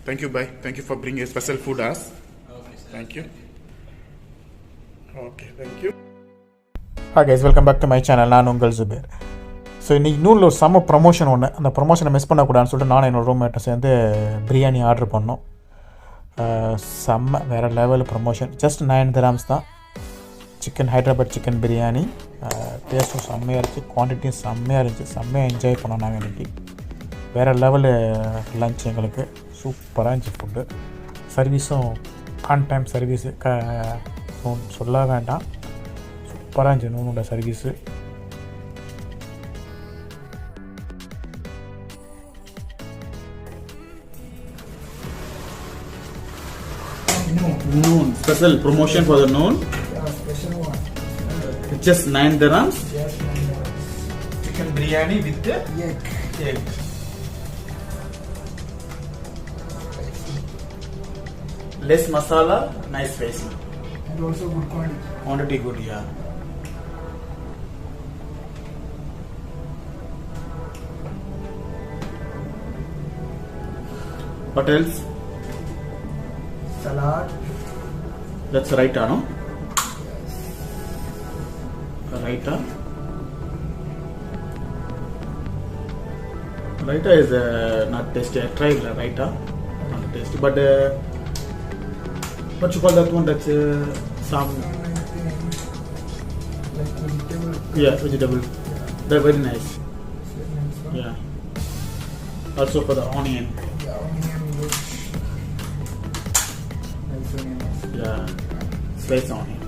Thank you, bye. Thank you for bringing a special food us. Okay, sir. Thank you. Okay, thank you. Hi guys, welcome back to my channel. நான் உங்கள் Zubair. So இன்றைக்கி நூலில் ஒரு செம்ம promotion ஒன்று, அந்த ப்ரொமோஷனை miss பண்ணக்கூடாதுன்னு சொல்லிட்டு நானும் என்னோடய ரூம்மேட்டை சேர்ந்து பிரியாணி ஆர்டர் பண்ணோம். செம்ம வேறு லெவல் ப்ரொமோஷன். ஜஸ்ட் 9 dirhams தான். Chicken Hyderabad chicken biryani. டேஸ்ட்டும் செம்மையாக இருந்துச்சு, குவான்டிட்டியும் செம்மையாக இருந்துச்சு. செம்மையாக என்ஜாய் பண்ணோம் நாங்கள் இன்றைக்கி. வேறு லெவலு லன்ச் எங்களுக்கு. சூப்பராக இருந்துச்சு ஃபுட்டு. சர்வீஸும் ஆன் டைம் சர்வீஸு சொல்ல வேண்டாம். சூப்பராக இருந்துச்சு நூனோட service. Noon special promotion for the noon. Special one. It's just 9 dirhams. Yes, Chicken biryani with the egg. Less masala, nice spicy. and also good quality. Quantity good, yeah. What else? Salad. That's raita, no? Raita. Raita is not tasty. I tried raita, not tasty. But what you call that one? That's some Like vegetable. yeah, vegetable. They're very nice. Nice one. Yeah. Also for the onion. Yeah, onion good. Nice onion. Yeah. Slice onion.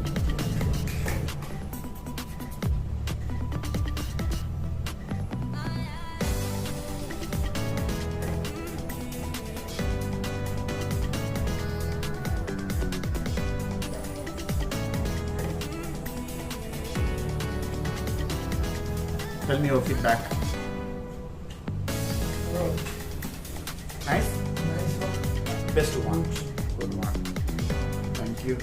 Tell me your feedback. Oh, Nice? nice one. Best one. Good one. Thank you.